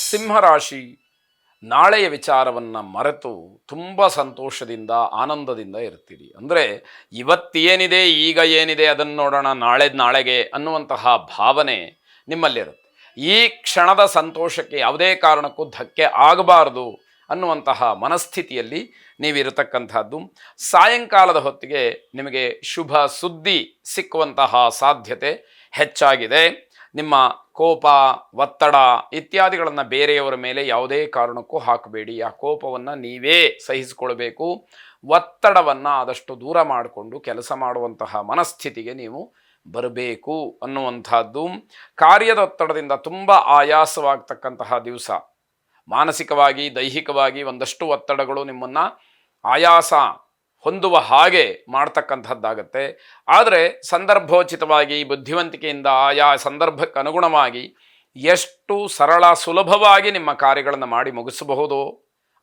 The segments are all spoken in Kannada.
ಸಿಂಹರಾಶಿ ನಾಳೆಯ ವಿಚಾರವನ್ನು ಮರೆತು ತುಂಬ ಸಂತೋಷದಿಂದ ಆನಂದದಿಂದ ಇರ್ತೀರಿ. ಅಂದರೆ ಇವತ್ತೇನಿದೆ ಈಗ ಏನಿದೆ ಅದನ್ನು ನೋಡೋಣ ನಾಳೆಗೆ ಅನ್ನುವಂತಹ ಭಾವನೆ ನಿಮ್ಮಲ್ಲಿರುತ್ತೆ. ಈ ಕ್ಷಣದ ಸಂತೋಷಕ್ಕೆ ಯಾವುದೇ ಕಾರಣಕ್ಕೂ ಧಕ್ಕೆ ಆಗಬಾರ್ದು ಅನ್ನುವಂತಹ ಮನಸ್ಥಿತಿಯಲ್ಲಿ ನೀವಿರತಕ್ಕಂಥದ್ದು. ಸಾಯಂಕಾಲದ ಹೊತ್ತಿಗೆ ನಿಮಗೆ ಶುಭ ಸುದ್ದಿ ಸಿಕ್ಕುವಂತಹ ಸಾಧ್ಯತೆ ಹೆಚ್ಚಾಗಿದೆ. ನಿಮ್ಮ ಕೋಪ, ಒತ್ತಡ ಇತ್ಯಾದಿಗಳನ್ನು ಬೇರೆಯವರ ಮೇಲೆ ಯಾವುದೇ ಕಾರಣಕ್ಕೂ ಹಾಕಬೇಡಿ. ಆ ಕೋಪವನ್ನು ನೀವೇ ಸಹಿಸಿಕೊಳ್ಬೇಕು. ಒತ್ತಡವನ್ನು ಆದಷ್ಟು ದೂರ ಮಾಡಿಕೊಂಡು ಕೆಲಸ ಮಾಡುವಂತಹ ಮನಸ್ಥಿತಿಗೆ ನೀವು ಬರಬೇಕು ಅನ್ನುವಂಥದ್ದು. ಕಾರ್ಯದ ಒತ್ತಡದಿಂದ ತುಂಬ ಆಯಾಸವಾಗ್ತಕ್ಕಂತಹ ದಿವಸ. ಮಾನಸಿಕವಾಗಿ, ದೈಹಿಕವಾಗಿ ಒಂದಷ್ಟು ಒತ್ತಡಗಳು ನಿಮ್ಮನ್ನು ಆಯಾಸ ಹೊಂದುವ ಹಾಗೆ ಮಾಡ್ತಕ್ಕಂಥದ್ದಾಗತ್ತೆ. ಆದರೆ ಸಂದರ್ಭೋಚಿತವಾಗಿ ಬುದ್ಧಿವಂತಿಕೆಯಿಂದ ಆಯಾ ಸಂದರ್ಭಕ್ಕೆ ಅನುಗುಣವಾಗಿ ಎಷ್ಟು ಸರಳ ಸುಲಭವಾಗಿ ನಿಮ್ಮ ಕಾರ್ಯಗಳನ್ನು ಮಾಡಿ ಮುಗಿಸಬಹುದೋ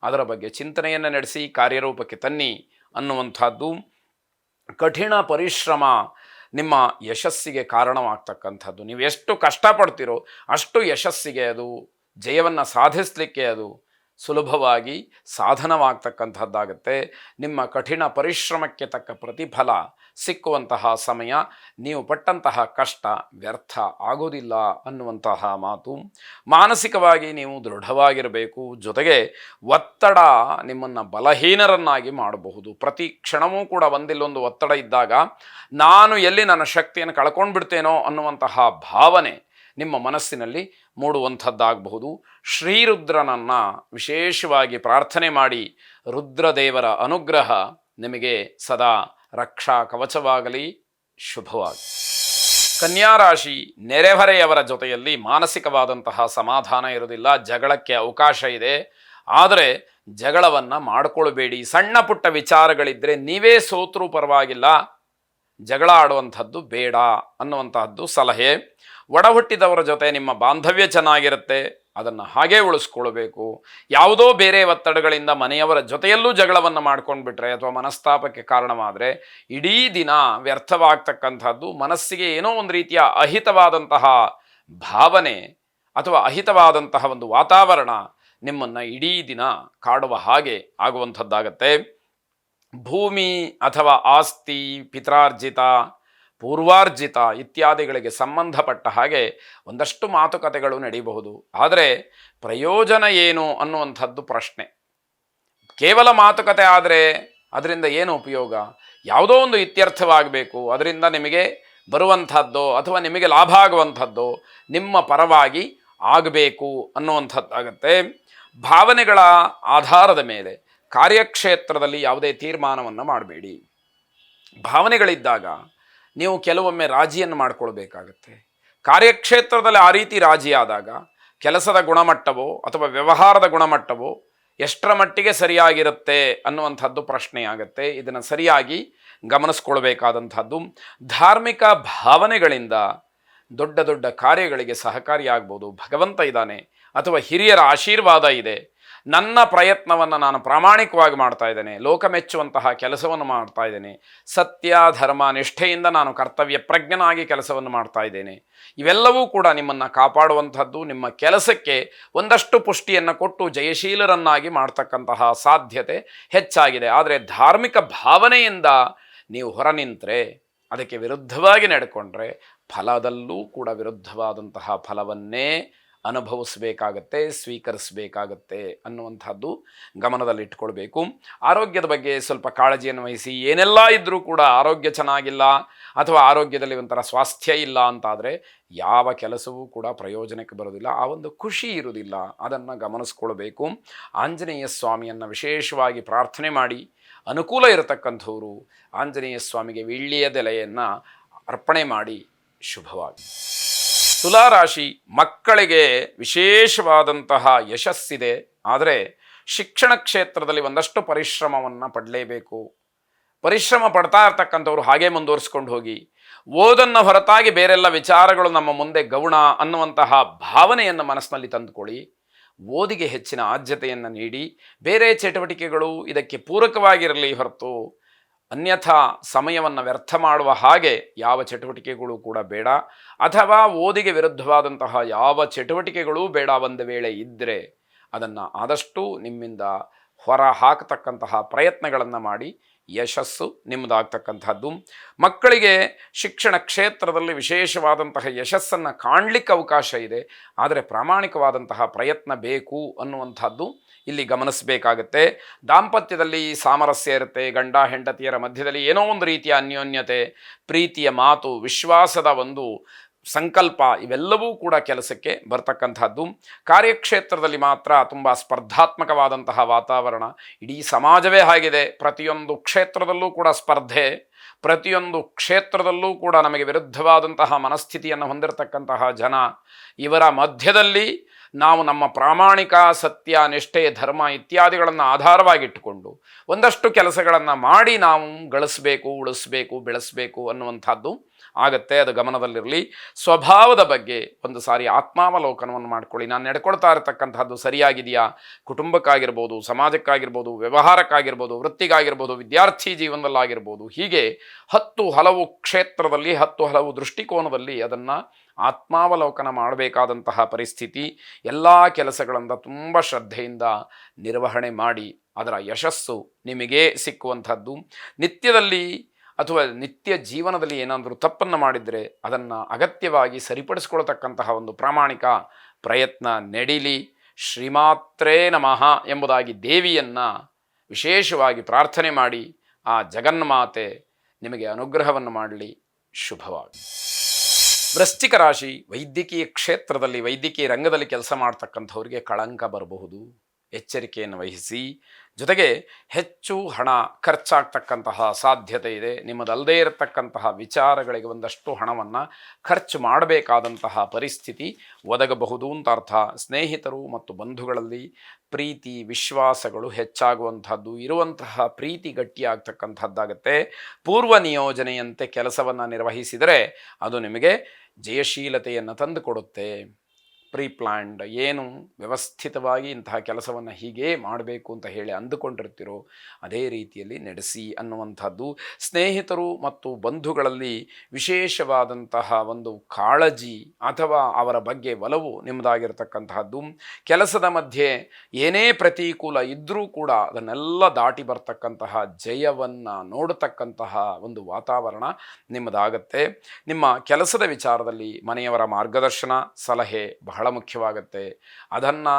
ಅದರ ಬಗ್ಗೆ ಚಿಂತನೆಯನ್ನು ನಡೆಸಿ ಕಾರ್ಯರೂಪಕ್ಕೆ ತನ್ನಿ ಅನ್ನುವಂಥದ್ದು. ಕಠಿಣ ಪರಿಶ್ರಮ ನಿಮ್ಮ ಯಶಸ್ಸಿಗೆ ಕಾರಣವಾಗ್ತಕ್ಕಂಥದ್ದು. ನೀವು ಎಷ್ಟು ಕಷ್ಟಪಡ್ತೀರೋ ಅಷ್ಟು ಯಶಸ್ಸಿಗೆ, ಅದು ಜಯವನ್ನು ಸಾಧಿಸಲಿಕ್ಕೆ ಅದು ಸುಲಭವಾಗಿ ಸಾಧನವಾಗ್ತಕ್ಕಂಥದ್ದಾಗತ್ತೆ. ನಿಮ್ಮ ಕಠಿಣ ಪರಿಶ್ರಮಕ್ಕೆ ತಕ್ಕ ಪ್ರತಿಫಲ ಸಿಕ್ಕುವಂತಹ ಸಮಯ. ನೀವು ಪಟ್ಟಂತಹ ಕಷ್ಟ ವ್ಯರ್ಥ ಆಗೋದಿಲ್ಲ ಅನ್ನುವಂತಹ ಮಾತು. ಮಾನಸಿಕವಾಗಿ ನೀವು ದೃಢವಾಗಿರಬೇಕು. ಜೊತೆಗೆ ಒತ್ತಡ ನಿಮ್ಮನ್ನು ಬಲಹೀನರನ್ನಾಗಿ ಮಾಡಬಹುದು. ಪ್ರತಿ ಕ್ಷಣವೂ ಕೂಡ ಒಂದಿಲ್ಲೊಂದು ಒತ್ತಡ ಇದ್ದಾಗ ನಾನು ಎಲ್ಲಿ ನನ್ನ ಶಕ್ತಿಯನ್ನು ಕಳ್ಕೊಂಡು ಬಿಡ್ತೇನೋ ಅನ್ನುವಂತಹ ಭಾವನೆ ನಿಮ್ಮ ಮನಸ್ಸಿನಲ್ಲಿ ಮೂಡುವಂಥದ್ದಾಗಬಹುದು. ಶ್ರೀರುದ್ರನನ್ನು ವಿಶೇಷವಾಗಿ ಪ್ರಾರ್ಥನೆ ಮಾಡಿ ರುದ್ರದೇವರ ಅನುಗ್ರಹ ನಿಮಗೆ ಸದಾ ರಕ್ಷಾ ಕವಚವಾಗಲಿ. ಶುಭವಾಗಿ. ಕನ್ಯಾರಾಶಿ ನೆರೆಹೊರೆಯವರ ಜೊತೆಯಲ್ಲಿ ಮಾನಸಿಕವಾದಂತಹ ಸಮಾಧಾನ ಇರುವುದಿಲ್ಲ. ಜಗಳಕ್ಕೆ ಅವಕಾಶ ಇದೆ. ಆದರೆ ಜಗಳವನ್ನು ಮಾಡಿಕೊಳ್ಬೇಡಿ. ಸಣ್ಣ ಪುಟ್ಟ ವಿಚಾರಗಳಿದ್ದರೆ ನೀವೇ ಸೋತರೂ ಪರವಾಗಿಲ್ಲ, ಜಗಳ ಆಡುವಂಥದ್ದು ಬೇಡ ಅನ್ನುವಂತಹದ್ದು ಸಲಹೆ. ಒಡ ಹುಟ್ಟಿದವರ ಜೊತೆ ನಿಮ್ಮ ಬಾಂಧವ್ಯ ಚೆನ್ನಾಗಿರುತ್ತೆ, ಅದನ್ನು ಹಾಗೇ ಉಳಿಸ್ಕೊಳ್ಬೇಕು. ಯಾವುದೋ ಬೇರೆ ಒತ್ತಡಗಳಿಂದ ಮನೆಯವರ ಜೊತೆಯಲ್ಲೂ ಜಗಳವನ್ನು ಮಾಡ್ಕೊಂಡ್ಬಿಟ್ರೆ ಅಥವಾ ಮನಸ್ತಾಪಕ್ಕೆ ಕಾರಣವಾದರೆ ಇಡೀ ದಿನ ವ್ಯರ್ಥವಾಗ್ತಕ್ಕಂಥದ್ದು. ಮನಸ್ಸಿಗೆ ಏನೋ ಒಂದು ರೀತಿಯ ಅಹಿತವಾದಂತಹ ಭಾವನೆ ಅಥವಾ ಅಹಿತವಾದಂತಹ ಒಂದು ವಾತಾವರಣ ನಿಮ್ಮನ್ನು ಇಡೀ ದಿನ ಕಾಡುವ ಹಾಗೆ ಆಗುವಂಥದ್ದಾಗತ್ತೆ. ಭೂಮಿ ಅಥವಾ ಆಸ್ತಿ, ಪಿತ್ರಾರ್ಜಿತ, ಪೂರ್ವಾರ್ಜಿತ ಇತ್ಯಾದಿಗಳಿಗೆ ಸಂಬಂಧಪಟ್ಟ ಹಾಗೆ ಒಂದಷ್ಟು ಮಾತುಕತೆಗಳು ನಡೀಬಹುದು. ಆದರೆ ಪ್ರಯೋಜನ ಏನು ಅನ್ನುವಂಥದ್ದು ಪ್ರಶ್ನೆ. ಕೇವಲ ಮಾತುಕತೆ ಆದರೆ ಅದರಿಂದ ಏನು ಉಪಯೋಗ? ಯಾವುದೋ ಒಂದು ಇತ್ಯರ್ಥವಾಗಬೇಕು. ಅದರಿಂದ ನಿಮಗೆ ಬರುವಂಥದ್ದೋ ಅಥವಾ ನಿಮಗೆ ಲಾಭ ಆಗುವಂಥದ್ದೋ ನಿಮ್ಮ ಪರವಾಗಿ ಆಗಬೇಕು ಅನ್ನುವಂಥದ್ದಾಗತ್ತೆ. ಭಾವನೆಗಳ ಆಧಾರದ ಮೇಲೆ ಕಾರ್ಯಕ್ಷೇತ್ರದಲ್ಲಿ ಯಾವುದೇ ತೀರ್ಮಾನವನ್ನು ಮಾಡಬೇಡಿ. ಭಾವನೆಗಳಿದ್ದಾಗ ನೀವು ಕೆಲವೊಮ್ಮೆ ರಾಜಿಯನ್ನು ಮಾಡಿಕೊಳ್ಬೇಕಾಗತ್ತೆ. ಕಾರ್ಯಕ್ಷೇತ್ರದಲ್ಲಿ ಆ ರೀತಿ ರಾಜಿ ಆದಾಗ ಕೆಲಸದ ಗುಣಮಟ್ಟವೋ ಅಥವಾ ವ್ಯವಹಾರದ ಗುಣಮಟ್ಟವೋ ಎಷ್ಟರ ಮಟ್ಟಿಗೆ ಸರಿಯಾಗಿರುತ್ತೆ ಅನ್ನುವಂಥದ್ದು ಪ್ರಶ್ನೆಯಾಗತ್ತೆ. ಇದನ್ನು ಸರಿಯಾಗಿ ಗಮನಿಸ್ಕೊಳ್ಬೇಕಾದಂಥದ್ದು. ಧಾರ್ಮಿಕ ಭಾವನೆಗಳಿಂದ ದೊಡ್ಡ ದೊಡ್ಡ ಕಾರ್ಯಗಳಿಗೆ ಸಹಕಾರಿಯಾಗ್ಬೋದು. ಭಗವಂತ ಇದ್ದಾನೆ ಅಥವಾ ಹಿರಿಯರ ಆಶೀರ್ವಾದ ಇದೆ. ನನ್ನ ಪ್ರಯತ್ನವನ್ನು ನಾನು ಪ್ರಾಮಾಣಿಕವಾಗಿ ಮಾಡ್ತಾ ಇದ್ದೇನೆ, ಲೋಕ ಮೆಚ್ಚುವಂತಹ ಕೆಲಸವನ್ನು ಮಾಡ್ತಾ ಇದ್ದೇನೆ, ಸತ್ಯ ಧರ್ಮ ನಿಷ್ಠೆಯಿಂದ ನಾನು ಕರ್ತವ್ಯ ಪ್ರಜ್ಞನಾಗಿ ಕೆಲಸವನ್ನು ಮಾಡ್ತಾ ಇದ್ದೇನೆ. ಇವೆಲ್ಲವೂ ಕೂಡ ನಿಮ್ಮನ್ನು ಕಾಪಾಡುವಂಥದ್ದು. ನಿಮ್ಮ ಕೆಲಸಕ್ಕೆ ಒಂದಷ್ಟು ಪುಷ್ಟಿಯನ್ನು ಕೊಟ್ಟು ಜಯಶೀಲರನ್ನಾಗಿ ಮಾಡ್ತಕ್ಕಂತಹ ಸಾಧ್ಯತೆ ಹೆಚ್ಚಾಗಿದೆ. ಆದರೆ ಧಾರ್ಮಿಕ ಭಾವನೆಯಿಂದ ನೀವು ಹೊರ ನಿಂತರೆ, ಅದಕ್ಕೆ ವಿರುದ್ಧವಾಗಿ ನಡ್ಕೊಂಡ್ರೆ ಫಲದಲ್ಲೂ ಕೂಡ ವಿರುದ್ಧವಾದಂತಹ ಫಲವನ್ನೇ ಅನುಭವಿಸಬೇಕಾಗತ್ತೆ, ಸ್ವೀಕರಿಸಬೇಕಾಗತ್ತೆ ಅನ್ನುವಂಥದ್ದು ಗಮನದಲ್ಲಿಟ್ಕೊಳ್ಬೇಕು. ಆರೋಗ್ಯದ ಬಗ್ಗೆ ಸ್ವಲ್ಪ ಕಾಳಜಿಯನ್ನು ವಹಿಸಿ. ಏನೆಲ್ಲ ಇದ್ದರೂ ಕೂಡ ಆರೋಗ್ಯ ಚೆನ್ನಾಗಿಲ್ಲ ಅಥವಾ ಆರೋಗ್ಯದಲ್ಲಿ ಒಂಥರ ಸ್ವಾಸ್ಥ್ಯ ಇಲ್ಲ ಅಂತಾದರೆ ಯಾವ ಕೆಲಸವೂ ಕೂಡ ಪ್ರಯೋಜನಕ್ಕೆ ಬರೋದಿಲ್ಲ. ಆ ಒಂದು ಖುಷಿ ಇರುವುದಿಲ್ಲ. ಅದನ್ನು ಗಮನಿಸ್ಕೊಳ್ಬೇಕು. ಆಂಜನೇಯ ಸ್ವಾಮಿಯನ್ನು ವಿಶೇಷವಾಗಿ ಪ್ರಾರ್ಥನೆ ಮಾಡಿ. ಅನುಕೂಲ ಇರತಕ್ಕಂಥವರು ಆಂಜನೇಯ ಸ್ವಾಮಿಗೆ ವೀಳ್ಯದೆಲೆಯನ್ನು ಅರ್ಪಣೆ ಮಾಡಿ. ಶುಭವಾಗಿ. ತುಲಾರಾಶಿ ಮಕ್ಕಳಿಗೆ ವಿಶೇಷವಾದಂತಹ ಯಶಸ್ಸಿದೆ. ಆದರೆ ಶಿಕ್ಷಣ ಕ್ಷೇತ್ರದಲ್ಲಿ ಒಂದಷ್ಟು ಪರಿಶ್ರಮವನ್ನು ಪಡಲೇಬೇಕು. ಪರಿಶ್ರಮ ಪಡ್ತಾ ಇರ್ತಕ್ಕಂಥವ್ರು ಹಾಗೇ ಮುಂದುವರಿಸ್ಕೊಂಡು ಹೋಗಿ. ಓದನ್ನು ಹೊರತಾಗಿ ಬೇರೆಲ್ಲ ವಿಚಾರಗಳು ನಮ್ಮ ಮುಂದೆ ಗೌಣ ಅನ್ನುವಂತಹ ಭಾವನೆಯನ್ನು ಮನಸ್ಸಿನಲ್ಲಿ ತಂದುಕೊಳ್ಳಿ. ಓದಿಗೆ ಹೆಚ್ಚಿನ ಆದ್ಯತೆಯನ್ನು ನೀಡಿ. ಬೇರೆ ಚಟುವಟಿಕೆಗಳು ಇದಕ್ಕೆ ಪೂರಕವಾಗಿರಲಿ ಹೊರತು ಅನ್ಯಥಾ ಸಮಯವನ್ನು ವ್ಯರ್ಥ ಮಾಡುವ ಹಾಗೆ ಯಾವ ಚಟುವಟಿಕೆಗಳು ಕೂಡ ಬೇಡ, ಅಥವಾ ಓದಿಗೆ ವಿರುದ್ಧವಾದಂತಹ ಯಾವ ಚಟುವಟಿಕೆಗಳೂ ಬೇಡ. ಒಂದು ವೇಳೆ ಇದ್ದರೆ ಅದನ್ನು ಆದಷ್ಟು ನಿಮ್ಮಿಂದ ಹೊರ ಹಾಕತಕ್ಕಂತಹ ಪ್ರಯತ್ನಗಳನ್ನು ಮಾಡಿ ಯಶಸ್ಸು ನಿಮ್ಮದಾಗ್ತಕ್ಕಂಥದ್ದು. ಮಕ್ಕಳಿಗೆ ಶಿಕ್ಷಣ ಕ್ಷೇತ್ರದಲ್ಲಿ ವಿಶೇಷವಾದಂತಹ ಯಶಸ್ಸನ್ನು ಕಾಣಲಿಕ್ಕೆ ಅವಕಾಶ ಇದೆ, ಆದರೆ ಪ್ರಾಮಾಣಿಕವಾದಂತಹ ಪ್ರಯತ್ನ ಬೇಕು ಅನ್ನುವಂಥದ್ದು ಇಲ್ಲಿ ಗಮನಿಸಬೇಕಾಗತ್ತೆ. ದಾಂಪತ್ಯದಲ್ಲಿ ಸಾಮರಸ್ಯ ಇರುತ್ತೆ, ಗಂಡ ಹೆಂಡತಿಯರ ಮಧ್ಯದಲ್ಲಿ ಏನೋ ಒಂದು ರೀತಿಯ ಅನ್ಯೋನ್ಯತೆ, ಪ್ರೀತಿಯ ಮಾತು, ವಿಶ್ವಾಸದ ಒಂದು ಸಂಕಲ್ಪ, ಇವೆಲ್ಲವೂ ಕೂಡ ಕೆಲಸಕ್ಕೆ ಬರ್ತಕ್ಕಂಥದ್ದು. ಕಾರ್ಯಕ್ಷೇತ್ರದಲ್ಲಿ ಮಾತ್ರ ತುಂಬ ಸ್ಪರ್ಧಾತ್ಮಕವಾದಂತಹ ವಾತಾವರಣ, ಇಡೀ ಸಮಾಜವೇ ಆಗಿದೆ. ಪ್ರತಿಯೊಂದು ಕ್ಷೇತ್ರದಲ್ಲೂ ಕೂಡ ಸ್ಪರ್ಧೆ, ಪ್ರತಿಯೊಂದು ಕ್ಷೇತ್ರದಲ್ಲೂ ಕೂಡ ನಮಗೆ ವಿರುದ್ಧವಾದಂತಹ ಮನಸ್ಥಿತಿಯನ್ನು ಹೊಂದಿರತಕ್ಕಂತಹ ಜನ. ಇವರ ಮಧ್ಯದಲ್ಲಿ ನಾವು ನಮ್ಮ ಪ್ರಾಮಾಣಿಕ ಸತ್ಯ, ನಿಷ್ಠೆ, ಧರ್ಮ ಇತ್ಯಾದಿಗಳನ್ನು ಆಧಾರವಾಗಿಟ್ಟುಕೊಂಡು ಒಂದಷ್ಟು ಕೆಲಸಗಳನ್ನು ಮಾಡಿ ನಾವು ಗಳಿಸಬೇಕು, ಉಳಿಸಬೇಕು, ಬೆಳೆಸಬೇಕು ಅನ್ನುವಂಥದ್ದು ಆಗತ್ತೆ. ಅದು ಗಮನದಲ್ಲಿರಲಿ. ಸ್ವಭಾವದ ಬಗ್ಗೆ ಒಂದು ಸಾರಿ ಆತ್ಮಾವಲೋಕನವನ್ನು ಮಾಡ್ಕೊಳ್ಳಿ. ನಾನು ನಡ್ಕೊಳ್ತಾ ಇರತಕ್ಕಂಥದ್ದು ಸರಿಯಾಗಿದೆಯಾ? ಕುಟುಂಬಕ್ಕಾಗಿರ್ಬೋದು, ಸಮಾಜಕ್ಕಾಗಿರ್ಬೋದು, ವ್ಯವಹಾರಕ್ಕಾಗಿರ್ಬೋದು, ವೃತ್ತಿಗಾಗಿರ್ಬೋದು, ವಿದ್ಯಾರ್ಥಿ ಜೀವನದಲ್ಲಾಗಿರ್ಬೋದು, ಹೀಗೆ 10 ಹಲವು ಕ್ಷೇತ್ರದಲ್ಲಿ 10 ಹಲವು ದೃಷ್ಟಿಕೋನದಲ್ಲಿ ಅದನ್ನು ಆತ್ಮಾವಲೋಕನ ಮಾಡಬೇಕಾದಂತಹ ಪರಿಸ್ಥಿತಿ. ಎಲ್ಲ ಕೆಲಸಗಳನ್ನು ತುಂಬ ಶ್ರದ್ಧೆಯಿಂದ ನಿರ್ವಹಣೆ ಮಾಡಿ ಅದರ ಯಶಸ್ಸು ನಿಮಗೇ ಸಿಕ್ಕುವಂಥದ್ದು. ನಿತ್ಯದಲ್ಲಿ ಅಥವಾ ನಿತ್ಯ ಜೀವನದಲ್ಲಿ ಏನಾದರೂ ತಪ್ಪನ್ನು ಮಾಡಿದರೆ ಅದನ್ನು ಅಗತ್ಯವಾಗಿ ಸರಿಪಡಿಸ್ಕೊಳ್ತಕ್ಕಂತಹ ಒಂದು ಪ್ರಾಮಾಣಿಕ ಪ್ರಯತ್ನ ನಡೀಲಿ. ಶ್ರೀಮಾತ್ರೇ ನಮಃ ಎಂಬುದಾಗಿ ದೇವಿಯನ್ನು ವಿಶೇಷವಾಗಿ ಪ್ರಾರ್ಥನೆ ಮಾಡಿ ಆ ಜಗನ್ಮಾತೆ ನಿಮಗೆ ಅನುಗ್ರಹವನ್ನು ಮಾಡಲಿ. ಶುಭವಾಗಿ. ವೃಶ್ಚಿಕ ರಾಶಿ, ವೈದ್ಯಕೀಯ ಕ್ಷೇತ್ರದಲ್ಲಿ, ವೈದ್ಯಕೀಯ ರಂಗದಲ್ಲಿ ಕೆಲಸ ಮಾಡ್ತಕ್ಕಂಥವ್ರಿಗೆ ಕಳಂಕ ಬರಬಹುದು. ಎಚ್ಚರಿಕೆಯನ್ನು ವಹಿಸಿ. ಜೊತೆಗೆ ಹೆಚ್ಚು ಹಣ ಖರ್ಚಾಗ್ತಕ್ಕಂತಹ ಸಾಧ್ಯತೆ ಇದೆ. ನಿಮ್ಮದಲ್ಲದೇ ಇರತಕ್ಕಂತಹ ವಿಚಾರಗಳಿಗೆ ಒಂದಷ್ಟು ಹಣವನ್ನು ಖರ್ಚು ಮಾಡಬೇಕಾದಂತಹ ಪರಿಸ್ಥಿತಿ ಒದಗಬಹುದು ಅಂತ ಅರ್ಥ. ಸ್ನೇಹಿತರು ಮತ್ತು ಬಂಧುಗಳಲ್ಲಿ ಪ್ರೀತಿ ವಿಶ್ವಾಸಗಳು ಹೆಚ್ಚಾಗುವಂಥದ್ದು, ಇರುವಂತಹ ಪ್ರೀತಿ ಗಟ್ಟಿಯಾಗ್ತಕ್ಕಂಥದ್ದಾಗತ್ತೆ. ಪೂರ್ವ ನಿಯೋಜನೆಯಂತೆ ಕೆಲಸವನ್ನು ನಿರ್ವಹಿಸಿದರೆ ಅದು ನಿಮಗೆ ಜಯಶೀಲತೆಯನ್ನು ತಂದುಕೊಡುತ್ತೆ. ಪ್ರೀಪ್ಲ್ಯಾಂಡ್, ಏನು ವ್ಯವಸ್ಥಿತವಾಗಿ ಇಂತಹ ಕೆಲಸವನ್ನು ಹೀಗೇ ಮಾಡಬೇಕು ಅಂತ ಹೇಳಿ ಅಂದುಕೊಂಡಿರ್ತೀರೋ ಅದೇ ರೀತಿಯಲ್ಲಿ ನಡೆಸಿ ಅನ್ನುವಂಥದ್ದು. ಸ್ನೇಹಿತರು ಮತ್ತು ಬಂಧುಗಳಲ್ಲಿ ವಿಶೇಷವಾದಂತಹ ಒಂದು ಕಾಳಜಿ ಅಥವಾ ಅವರ ಬಗ್ಗೆ ಒಲವು ನಿಮ್ಮದಾಗಿರ್ತಕ್ಕಂತಹದ್ದು. ಕೆಲಸದ ಮಧ್ಯೆ ಏನೇ ಪ್ರತಿಕೂಲ ಇದ್ದರೂ ಕೂಡ ಅದನ್ನೆಲ್ಲ ದಾಟಿ ಬರ್ತಕ್ಕಂತಹ ಜಯವನ್ನು ನೋಡತಕ್ಕಂತಹ ಒಂದು ವಾತಾವರಣ ನಿಮ್ಮದಾಗತ್ತೆ. ನಿಮ್ಮ ಕೆಲಸದ ವಿಚಾರದಲ್ಲಿ ಮನೆಯವರ ಮಾರ್ಗದರ್ಶನ, ಸಲಹೆ ಬಹಳ ಮುಖ್ಯವಾಗತ್ತೆ. ಅದನ್ನು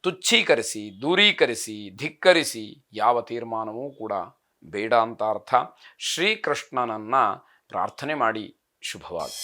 ತುಚ್ಛೀಕರಿಸಿ, ದೂರೀಕರಿಸಿ, ಧಿಕ್ಕರಿಸಿ ಯಾವ ತೀರ್ಮಾನವೂ ಕೂಡ ಬೇಡ ಅಂತ ಅರ್ಥ. ಶ್ರೀಕೃಷ್ಣನನ್ನು ಪ್ರಾರ್ಥನೆ ಮಾಡಿ. ಶುಭವಾಗಿ.